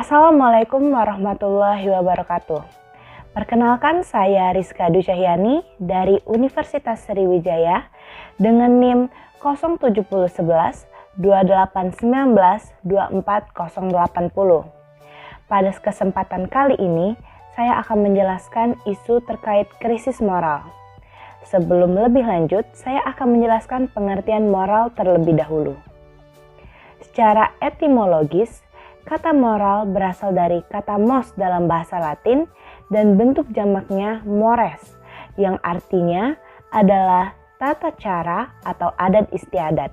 Assalamualaikum warahmatullahi wabarakatuh. Perkenalkan, saya Rizka Ducahyani dari Universitas Sriwijaya dengan NIM 0711 2819 24080. Pada kesempatan kali ini, saya akan menjelaskan isu terkait krisis moral. Sebelum lebih lanjut, saya akan menjelaskan pengertian moral terlebih dahulu. Secara etimologis, kata moral berasal dari kata mos dalam bahasa Latin dan bentuk jamaknya mores, yang artinya adalah tata cara atau adat istiadat.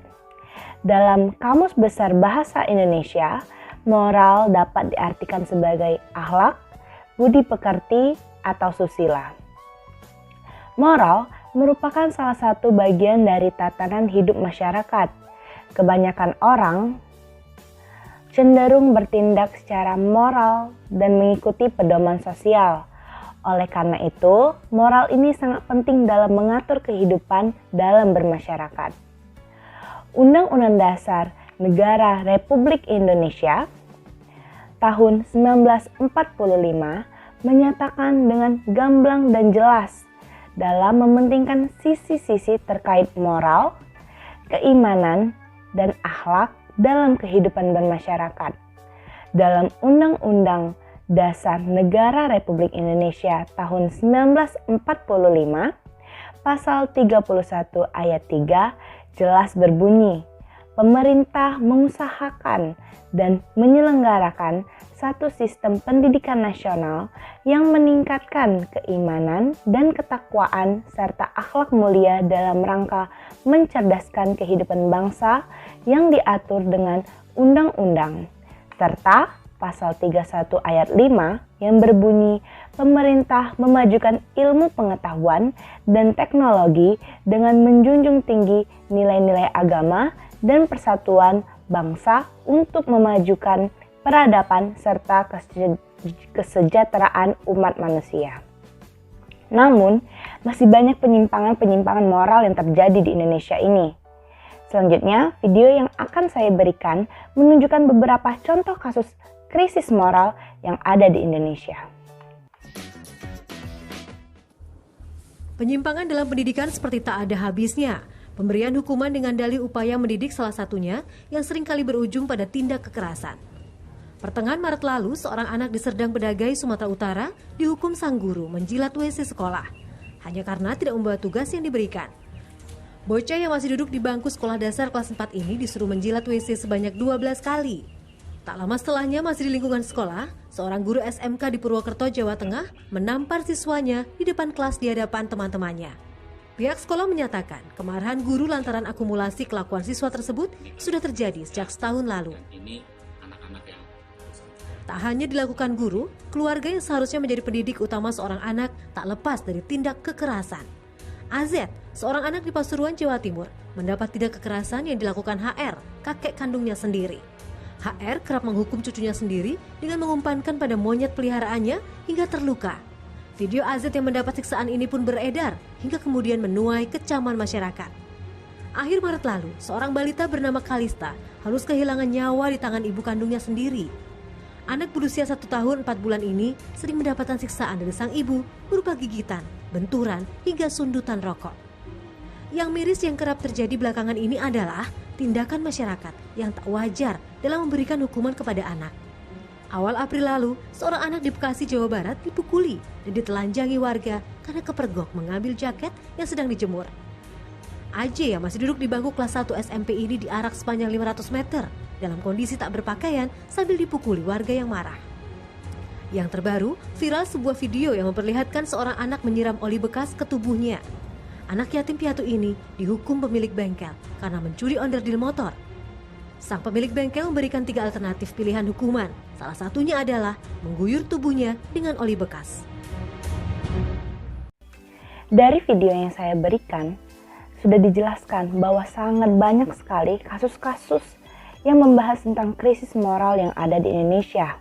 Dalam Kamus Besar Bahasa Indonesia, moral dapat diartikan sebagai akhlak, budi pekerti, atau susila. Moral merupakan salah satu bagian dari tatanan hidup masyarakat. Kebanyakan orang cenderung bertindak secara moral dan mengikuti pedoman sosial. Oleh karena itu, moral ini sangat penting dalam mengatur kehidupan dalam bermasyarakat. Undang-Undang Dasar Negara Republik Indonesia tahun 1945 menyatakan dengan gamblang dan jelas dalam mementingkan sisi-sisi terkait moral, keimanan, dan akhlak dalam kehidupan bermasyarakat. Dalam Undang-Undang Dasar Negara Republik Indonesia tahun 1945, pasal 31 ayat 3 jelas berbunyi, pemerintah mengusahakan dan menyelenggarakan satu sistem pendidikan nasional yang meningkatkan keimanan dan ketakwaan serta akhlak mulia dalam rangka mencerdaskan kehidupan bangsa yang diatur dengan undang-undang, serta pasal 31 ayat 5 yang berbunyi pemerintah memajukan ilmu pengetahuan dan teknologi dengan menjunjung tinggi nilai-nilai agama dan persatuan bangsa untuk memajukan peradaban serta kesejahteraan umat manusia. Namun, masih banyak penyimpangan-penyimpangan moral yang terjadi di Indonesia ini. Selanjutnya, video yang akan saya berikan menunjukkan beberapa contoh kasus krisis moral yang ada di Indonesia. Penyimpangan dalam pendidikan seperti tak ada habisnya. Pemberian hukuman dengan dalih upaya mendidik salah satunya yang seringkali berujung pada tindak kekerasan. Pertengahan Maret lalu, seorang anak di Serdang Bedagai, Sumatera Utara dihukum sang guru menjilat WC sekolah hanya karena tidak membawa tugas yang diberikan. Bocah yang masih duduk di bangku sekolah dasar kelas 4 ini disuruh menjilat WC sebanyak 12 kali. Tak lama setelahnya, masih di lingkungan sekolah, seorang guru SMK di Purwokerto, Jawa Tengah menampar siswanya di depan kelas di hadapan teman-temannya. Pihak sekolah menyatakan kemarahan guru lantaran akumulasi kelakuan siswa tersebut sudah terjadi sejak setahun lalu. Tak hanya dilakukan guru, keluarga yang seharusnya menjadi pendidik utama seorang anak tak lepas dari tindak kekerasan. AZ, seorang anak di Pasuruan, Jawa Timur, mendapat tindak kekerasan yang dilakukan HR, kakek kandungnya sendiri. HR kerap menghukum cucunya sendiri dengan mengumpankan pada monyet peliharaannya hingga terluka. Video AZ yang mendapat siksaan ini pun beredar hingga kemudian menuai kecaman masyarakat. Akhir Maret lalu, seorang balita bernama Kalista harus kehilangan nyawa di tangan ibu kandungnya sendiri. Anak berusia 1 tahun 4 bulan ini sering mendapatkan siksaan dari sang ibu berupa gigitan, benturan, hingga sundutan rokok. Yang miris yang kerap terjadi belakangan ini adalah tindakan masyarakat yang tak wajar dalam memberikan hukuman kepada anak. Awal April lalu, seorang anak di Bekasi, Jawa Barat dipukuli dan ditelanjangi warga karena kepergok mengambil jaket yang sedang dijemur. AJ yang masih duduk di bangku kelas 1 SMP ini diarak sepanjang 500 meter dalam kondisi tak berpakaian sambil dipukuli warga yang marah. Yang terbaru, viral sebuah video yang memperlihatkan seorang anak menyiram oli bekas ke tubuhnya. Anak yatim piatu ini dihukum pemilik bengkel karena mencuri onderdil motor. Sang pemilik bengkel memberikan 3 alternatif pilihan hukuman. Salah satunya adalah mengguyur tubuhnya dengan oli bekas. Dari video yang saya berikan, sudah dijelaskan bahwa sangat banyak sekali kasus-kasus yang membahas tentang krisis moral yang ada di Indonesia.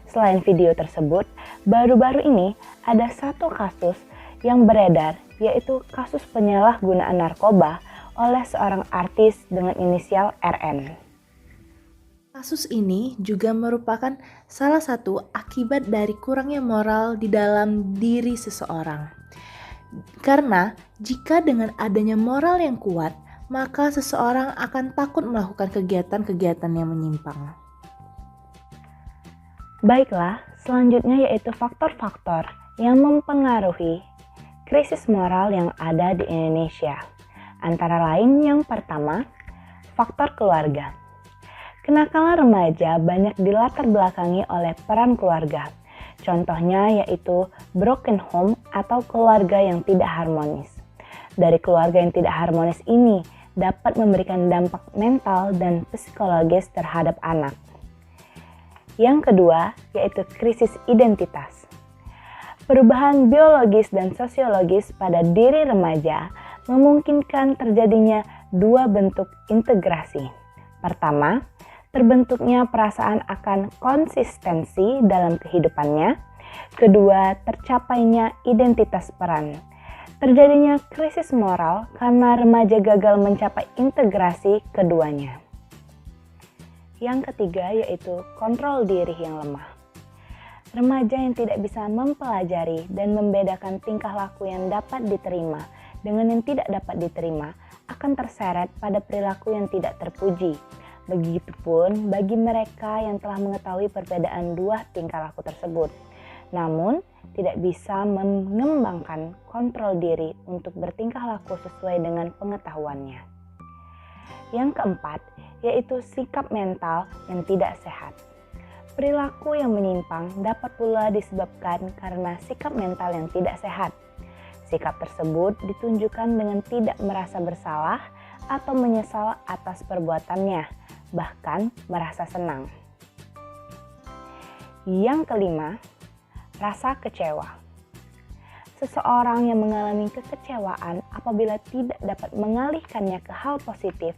Selain video tersebut, baru-baru ini ada satu kasus yang beredar, yaitu kasus penyalahgunaan narkoba oleh seorang artis dengan inisial RN. Kasus ini juga merupakan salah satu akibat dari kurangnya moral di dalam diri seseorang. Karena jika dengan adanya moral yang kuat, maka seseorang akan takut melakukan kegiatan-kegiatan yang menyimpang. Baiklah, selanjutnya yaitu faktor-faktor yang mempengaruhi krisis moral yang ada di Indonesia. Antara lain yang pertama, faktor keluarga. Kenakalan remaja banyak dilatar belakangi oleh peran keluarga. Contohnya yaitu broken home atau keluarga yang tidak harmonis. Dari keluarga yang tidak harmonis ini dapat memberikan dampak mental dan psikologis terhadap anak. Yang kedua yaitu krisis identitas. Perubahan biologis dan sosiologis pada diri remaja memungkinkan terjadinya dua bentuk integrasi. Pertama, terbentuknya perasaan akan konsistensi dalam kehidupannya. Kedua, tercapainya identitas peran. Terjadinya krisis moral karena remaja gagal mencapai integrasi keduanya. Yang ketiga yaitu kontrol diri yang lemah. Remaja yang tidak bisa mempelajari dan membedakan tingkah laku yang dapat diterima dengan yang tidak dapat diterima akan terseret pada perilaku yang tidak terpuji. Begitupun bagi mereka yang telah mengetahui perbedaan dua tingkah laku tersebut, namun tidak bisa mengembangkan kontrol diri untuk bertingkah laku sesuai dengan pengetahuannya. Yang keempat, yaitu sikap mental yang tidak sehat. Perilaku yang menyimpang dapat pula disebabkan karena sikap mental yang tidak sehat. Sikap tersebut ditunjukkan dengan tidak merasa bersalah atau menyesal atas perbuatannya, bahkan merasa senang. Yang kelima, rasa kecewa. Seseorang yang mengalami kekecewaan apabila tidak dapat mengalihkannya ke hal positif,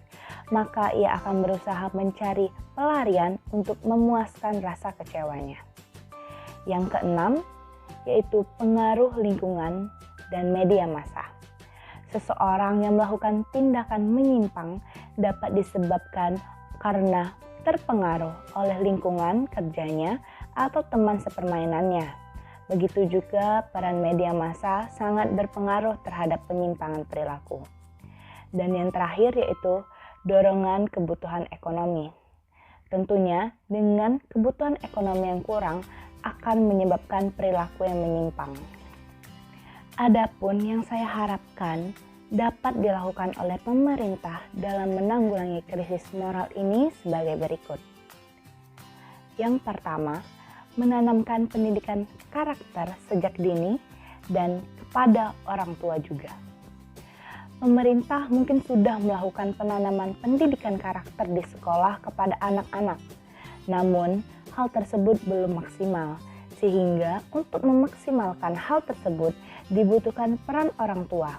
maka ia akan berusaha mencari pelarian untuk memuaskan rasa kecewanya. Yang keenam, yaitu pengaruh lingkungan dan media massa. Seseorang yang melakukan tindakan menyimpang dapat disebabkan karena terpengaruh oleh lingkungan kerjanya atau teman sepermainannya. Begitu juga peran media massa sangat berpengaruh terhadap penyimpangan perilaku. Dan yang terakhir yaitu dorongan kebutuhan ekonomi. Tentunya dengan kebutuhan ekonomi yang kurang akan menyebabkan perilaku yang menyimpang. Adapun yang saya harapkan dapat dilakukan oleh pemerintah dalam menanggulangi krisis moral ini sebagai berikut. Yang pertama, menanamkan pendidikan karakter sejak dini dan kepada orang tua juga. Pemerintah mungkin sudah melakukan penanaman pendidikan karakter di sekolah kepada anak-anak, namun hal tersebut belum maksimal, sehingga untuk memaksimalkan hal tersebut dibutuhkan peran orang tua.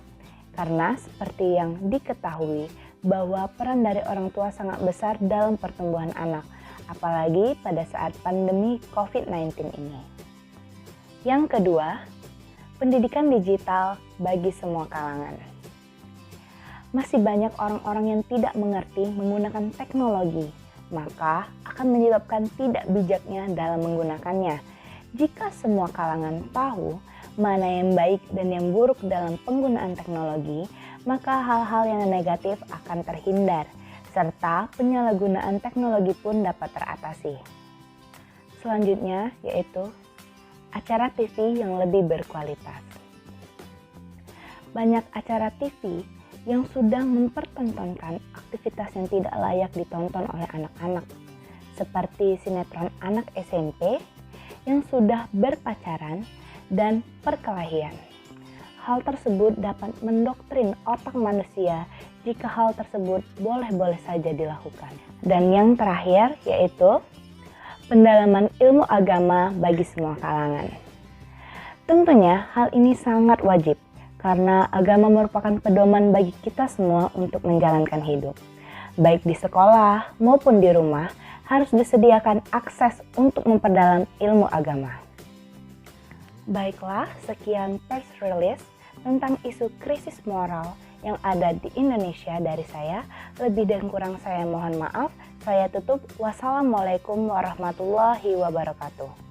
Karena seperti yang diketahui bahwa peran dari orang tua sangat besar dalam pertumbuhan anak, apalagi pada saat pandemi COVID-19 ini. Yang kedua, pendidikan digital bagi semua kalangan. Masih banyak orang-orang yang tidak mengerti menggunakan teknologi, maka akan menyebabkan tidak bijaknya dalam menggunakannya. Jika semua kalangan tahu mana yang baik dan yang buruk dalam penggunaan teknologi, maka hal-hal yang negatif akan terhindar, serta penyalahgunaan teknologi pun dapat teratasi. Selanjutnya yaitu acara TV yang lebih berkualitas. Banyak acara TV yang sudah mempertontonkan aktivitas yang tidak layak ditonton oleh anak-anak, seperti sinetron anak SMP yang sudah berpacaran dan perkelahian. Hal tersebut dapat mendoktrin otak manusia jika hal tersebut boleh-boleh saja dilakukan. Dan yang terakhir yaitu pendalaman ilmu agama bagi semua kalangan. Tentunya hal ini sangat wajib karena agama merupakan pedoman bagi kita semua untuk menjalankan hidup. Baik di sekolah maupun di rumah harus disediakan akses untuk memperdalam ilmu agama. Baiklah, sekian press release tentang isu krisis moral yang ada di Indonesia dari saya. Lebih dan kurang saya mohon maaf. Saya tutup. Wassalamualaikum warahmatullahi wabarakatuh.